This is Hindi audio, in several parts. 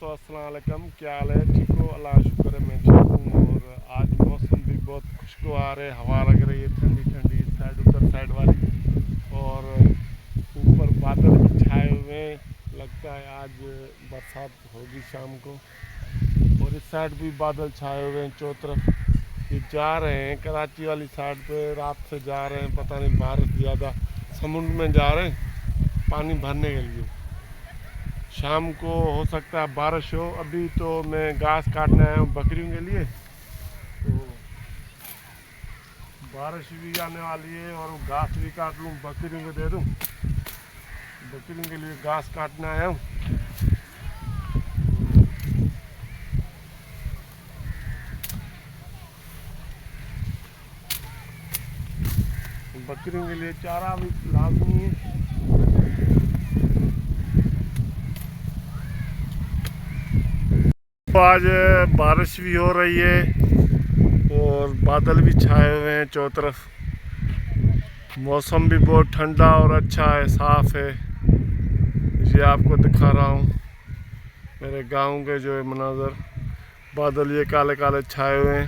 दोस्तों अस्सलाम वालेकुम, क्या हाल है? ठीक हो? अल्लाह का शुक्र है मैं ठीक हूँ। और आज मौसम भी बहुत खुशगवार है, हवा लग रही है ठंडी ठंडी साइड उधर साइड वाली। और ऊपर बादल भी छाए हुए हैं, लगता है आज बरसात होगी शाम को। और इस साइड भी बादल छाए हुए हैं चारों तरफ। ये जा रहे हैं कराची वाली साइड पे, रात से जा रहे हैं, पता नहीं बारिश ज़्यादा, समुद्र में जा रहे हैं पानी भरने के लिए। शाम को हो सकता है बारिश हो। अभी तो मैं घास काटने आया हूँ बकरियों के लिए, तो बारिश भी आने वाली है और वो घास भी काट लूँ, बकरियों को दे दूँ। बकरियों के लिए घास काटने आया हूँ। बकरियों के लिए चारा भी लाजमी है। तो आज बारिश भी हो रही है और बादल भी छाए हुए हैं चारों तरफ। मौसम भी बहुत ठंडा और अच्छा है, साफ़ है। ये आपको दिखा रहा हूँ मेरे गांव के जो है मनाज़र। बादल ये काले काले छाए हुए हैं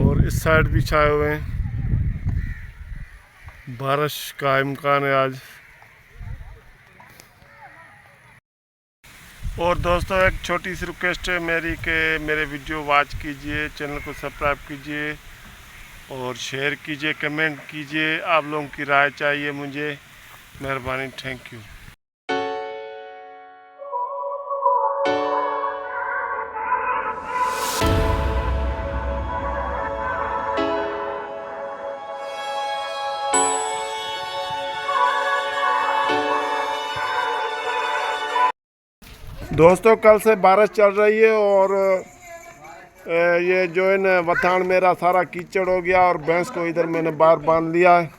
और इस साइड भी छाए हुए हैं। बारिश का इम्कान है आज। और दोस्तों एक छोटी सी रिक्वेस्ट है मेरी कि मेरे वीडियो वॉच कीजिए, चैनल को सब्सक्राइब कीजिए और शेयर कीजिए, कमेंट कीजिए। आप लोगों की राय चाहिए मुझे, मेहरबानी, थैंक यू। दोस्तों कल से बारिश चल रही है और ये जो है ना वथान मेरा सारा कीचड़ हो गया और भैंस को इधर मैंने बाहर बांध लिया है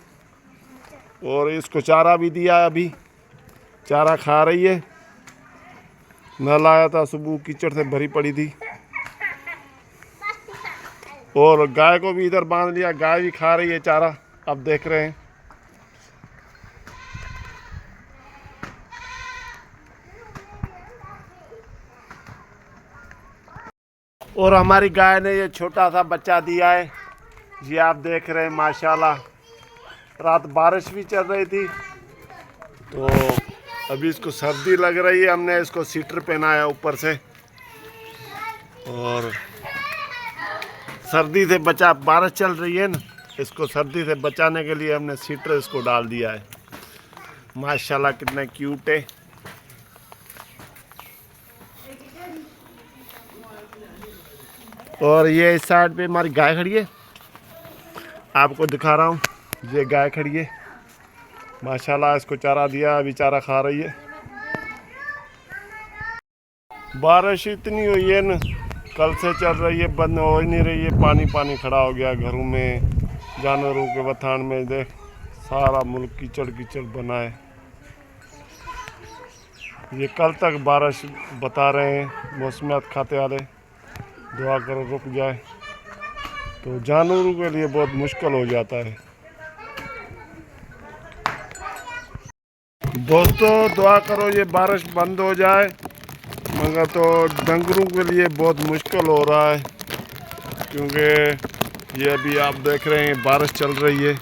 और इसको चारा भी दिया है। अभी चारा खा रही है। न लाया था सुबह, कीचड़ से भरी पड़ी थी। और गाय को भी इधर बांध लिया, गाय भी खा रही है चारा, अब देख रहे हैं। और हमारी गाय ने ये छोटा सा बच्चा दिया है, ये आप देख रहे हैं माशाल्लाह। रात बारिश भी चल रही थी तो अभी इसको सर्दी लग रही है, हमने इसको स्वेटर पहनाया ऊपर से। और सर्दी से बचा, बारिश चल रही है ना, इसको सर्दी से बचाने के लिए हमने स्वेटर इसको डाल दिया है। माशाल्लाह कितना क्यूट है। और ये इस साइड पे हमारी गाय खड़ी है, आपको दिखा रहा हूँ। ये गाय खड़ी है माशाल्लाह, इसको चारा दिया, अभी चारा खा रही है। बारिश इतनी हुई है ना, कल से चल रही है, बंद हो ही नहीं रही है। पानी पानी खड़ा हो गया घरों में, जानवरों के बथान में। देख सारा मुल्क कीचड़ कीचड़ बना है। ये कल तक बारिश बता रहे हैं मौसमियात खाते वाले, दुआ करो रुक जाए, तो जानवरों के लिए बहुत मुश्किल हो जाता है। दोस्तों दुआ करो ये बारिश बंद हो जाए, मगर तो डंगरों के लिए बहुत मुश्किल हो रहा है, क्योंकि ये अभी आप देख रहे हैं बारिश चल रही है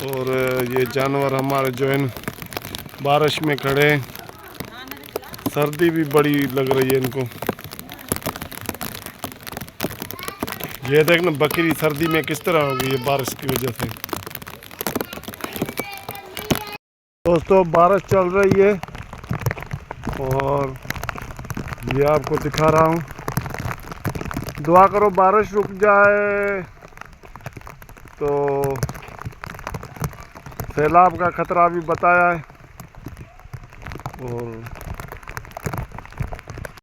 और ये जानवर हमारे जो है ना बारिश में खड़े हैं। सर्दी भी बड़ी लग रही है इनको। ये देखना बकरी सर्दी में किस तरह होगी ये बारिश की वजह से। दोस्तों बारिश चल रही है और ये आपको दिखा रहा हूँ। दुआ करो बारिश रुक जाए, तो सैलाब का खतरा भी बताया है। और